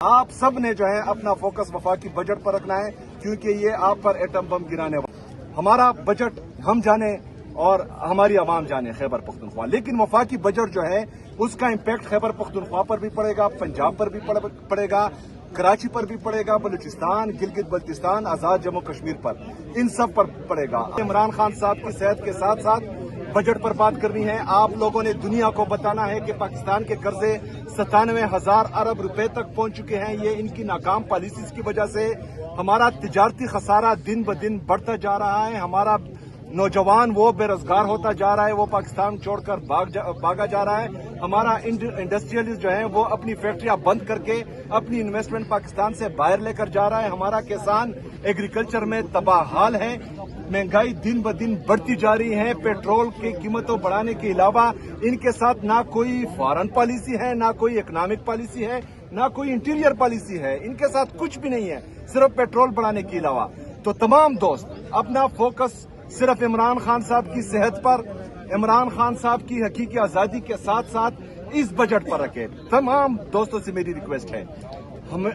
آپ سب نے جو ہے اپنا فوکس وفاقی بجٹ پر رکھنا ہے، کیونکہ یہ آپ پر ایٹم بم گرانے والا ہمارا بجٹ ہم جانے اور ہماری عوام جانے خیبر پختونخوا، لیکن وفاقی بجٹ جو ہے اس کا امپیکٹ خیبر پختونخوا پر بھی پڑے گا، پنجاب پر بھی پڑے گا، کراچی پر بھی پڑے گا، بلوچستان، گلگت بلتستان، آزاد جموں کشمیر پر، ان سب پر پڑے گا۔ عمران خان صاحب کی صحت کے ساتھ ساتھ بجٹ پر بات کرنی ہے۔ آپ لوگوں نے دنیا کو بتانا ہے کہ پاکستان کے قرضے 97,000 ارب روپے تک پہنچ چکے ہیں۔ یہ ان کی ناکام پالیسیز کی وجہ سے ہمارا تجارتی خسارہ دن بدن بڑھتا جا رہا ہے۔ ہمارا نوجوان وہ بے روزگار ہوتا جا رہا ہے، وہ پاکستان چھوڑ کر بھاگا جا رہا ہے۔ ہمارا انڈسٹریلسٹ جو ہیں وہ اپنی فیکٹریاں بند کر کے اپنی انویسٹمنٹ پاکستان سے باہر لے کر جا رہا ہے۔ ہمارا کسان ایگریکلچر میں تباہ حال ہے۔ مہنگائی دن بدن بڑھتی جا رہی ہے۔ پیٹرول کی قیمتوں بڑھانے کے علاوہ ان کے ساتھ نہ کوئی فارن پالیسی ہے، نہ کوئی اکنامک پالیسی ہے، نہ کوئی انٹیریئر پالیسی ہے۔ ان کے ساتھ کچھ بھی نہیں ہے، صرف پیٹرول بڑھانے کے علاوہ۔ تو تمام دوست اپنا فوکس صرف عمران خان صاحب کی صحت پر، عمران خان صاحب کی حقیقی آزادی کے ساتھ ساتھ اس بجٹ پر رکھے۔ تمام دوستوں سے میری ریکویسٹ ہے،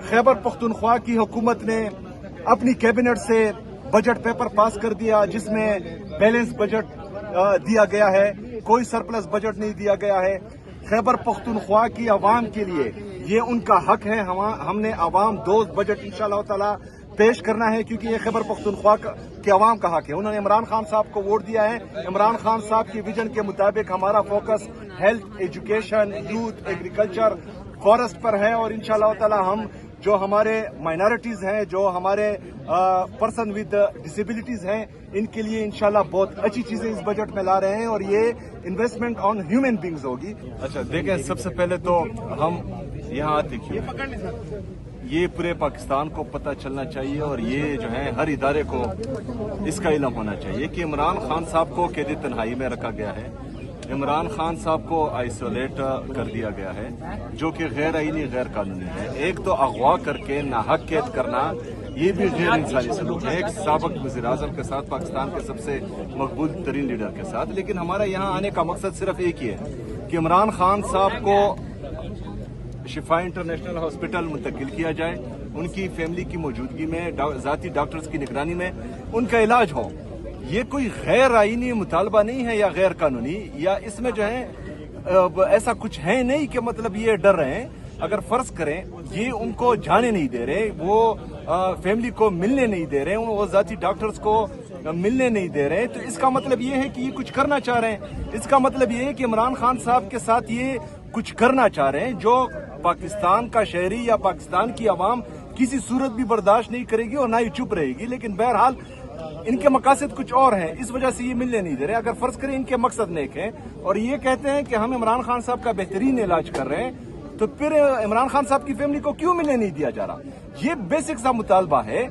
خیبر پختونخوا کی حکومت نے اپنی کیبنٹ سے بجٹ پیپر پاس کر دیا جس میں بیلنس بجٹ دیا گیا ہے، کوئی سرپلس بجٹ نہیں دیا گیا ہے۔ خیبر پختونخوا کی عوام کے لیے یہ ان کا حق ہے۔ ہم نے عوام دوست بجٹ انشاءاللہ تعالی پیش کرنا ہے، کیونکہ یہ خیبر پختونخوا کے عوام کا حق ہے۔ انہوں نے عمران خان صاحب کو ووٹ دیا ہے۔ عمران خان صاحب کی ویژن کے مطابق ہمارا focus health, education, youth, agriculture, forest پر ہے، اور انشاءاللہ تعالی ہم جو ہمارے مائنارٹیز ہیں، جو ہمارے پرسن ود ڈسیبلٹیز ہیں، ان کے لیے انشاءاللہ بہت اچھی چیزیں اس بجٹ میں لا رہے ہیں، اور یہ انویسٹمنٹ آن ہیومن بینگز ہوگی۔ اچھا دیکھیں، سب سے پہلے تو ہم یہاں آتے کیوں، یہ پورے پاکستان کو پتہ چلنا چاہیے، اور یہ جو ہے ہر ادارے کو اس کا علم ہونا چاہیے کہ عمران خان صاحب کو قید تنہائی میں رکھا گیا ہے، عمران خان صاحب کو آئسولیٹ کر دیا گیا ہے، جو کہ غیر آئینی، غیر قانونی ہے۔ ایک تو اغوا کر کے ناحق قید کرنا، یہ بھی غیر انسانی سلوک ہے، ایک سابق وزیر اعظم کے ساتھ، پاکستان کے سب سے مقبول ترین لیڈر کے ساتھ۔ لیکن ہمارا یہاں آنے کا مقصد صرف ایک ہی ہے کہ عمران خان صاحب کو شفا انٹرنیشنل ہاسپٹل منتقل کیا جائے، ان کی فیملی کی موجودگی میں، ذاتی ڈاکٹرز کی نگرانی میں ان کا علاج ہو۔ یہ کوئی غیر آئینی مطالبہ نہیں ہے یا غیر قانونی، یا اس میں جو ہے ایسا کچھ ہے نہیں کہ مطلب یہ ڈر رہے ہیں۔ اگر فرض کریں یہ ان کو جانے نہیں دے رہے، وہ فیملی کو ملنے نہیں دے رہے، وہ ذاتی ڈاکٹرز کو ملنے نہیں دے رہے، تو اس کا مطلب یہ ہے کہ یہ کچھ کرنا چاہ رہے ہیں۔ اس کا مطلب یہ ہے کہ عمران خان صاحب کے ساتھ یہ کچھ کرنا چاہ رہے ہیں جو پاکستان کا شہری یا پاکستان کی عوام کسی صورت بھی برداشت نہیں کرے گی، اور نہ ہی چپ رہے گی۔ لیکن بہرحال ان کے مقاصد کچھ اور ہیں، اس وجہ سے یہ ملنے نہیں دے رہے۔ اگر فرض کریں ان کے مقصد نیک ہیں اور یہ کہتے ہیں کہ ہم عمران خان صاحب کا بہترین علاج کر رہے ہیں، تو پھر عمران خان صاحب کی فیملی کو کیوں ملنے نہیں دیا جا رہا؟ یہ بیسک سا مطالبہ ہے۔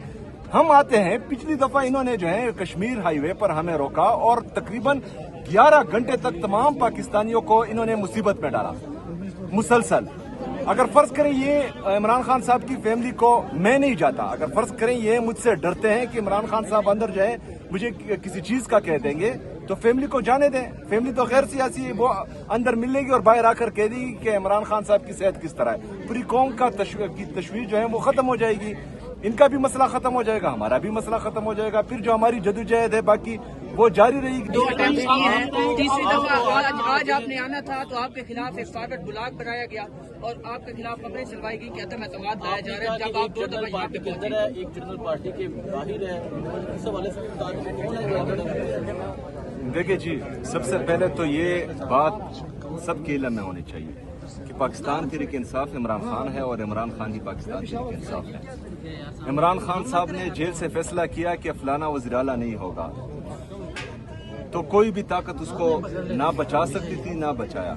ہم آتے ہیں، پچھلی دفعہ انہوں نے جو ہے کشمیر ہائی وے پر ہمیں روکا، اور تقریباً 11 گھنٹے تک تمام پاکستانیوں کو انہوں نے مصیبت میں ڈالا مسلسل۔ اگر فرض کریں یہ عمران خان صاحب کی فیملی کو، میں نہیں جاتا، اگر فرض کریں یہ مجھ سے ڈرتے ہیں کہ عمران خان صاحب اندر جو ہے مجھے کسی چیز کا کہہ دیں گے، تو فیملی کو جانے دیں۔ فیملی تو غیر سیاسی ہے، وہ اندر مل لے گی اور باہر آ کر کہہ دے گی کہ عمران خان صاحب کی صحت کس طرح ہے۔ پوری قوم کا تشویش جو ہے وہ ختم ہو جائے گی، ان کا بھی مسئلہ ختم ہو جائے گا، ہمارا بھی مسئلہ ختم ہو جائے گا، پھر جو ہماری جدوجہد ہے باقی وہ جاری رہے گی۔ تیسری دفعہ آج آپ نے آنا تھا تو آپ کے خلاف ایک فارورڈ بلاگ بنایا گیا اور آپ کے خلاف خبریں چلوائی گئی کہ عدم اعتماد لایا جا رہا ہے، جب آپ 2 دفعہ یہاں پہ پہنچے۔ ایک جنرل پارٹی کے باہر ہے، اس حوالے سے دیکھیں جی، سب سے پہلے تو یہ بات سب کے علم میں ہونی چاہیے کہ پاکستان تحریک انصاف عمران خان ہے، اور عمران خان ہی پاکستان تحریک انصاف ہے۔ عمران خان صاحب نے جیل سے فیصلہ کیا کہ فلانا وزیر اعلیٰ نہیں ہوگا، تو کوئی بھی طاقت اس کو نہ بچا سکتی تھی، نہ بچایا۔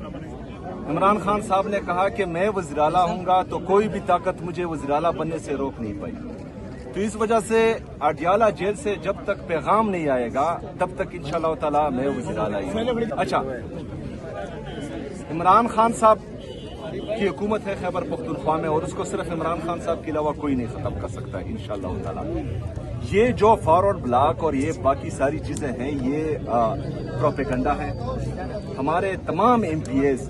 عمران خان صاحب نے کہا کہ میں وزیر اعلیٰ ہوں گا، تو کوئی بھی طاقت مجھے وزیر اعلیٰ بننے سے روک نہیں پائی۔ تو اس وجہ سے اڈیالہ جیل سے جب تک پیغام نہیں آئے گا تب تک انشاءاللہ تعالی میں وزیر اعلیٰ ہوں۔ اچھا، عمران خان صاحب کی حکومت ہے خیبر پختونخوا میں، اور اس کو صرف عمران خان صاحب کے علاوہ کوئی نہیں ختم کر سکتا ہے انشاءاللہ تعالی۔ یہ جو فارورڈ بلاک اور یہ باقی ساری چیزیں ہیں، یہ پروپیگنڈا ہے۔ ہمارے تمام ایم پی ایز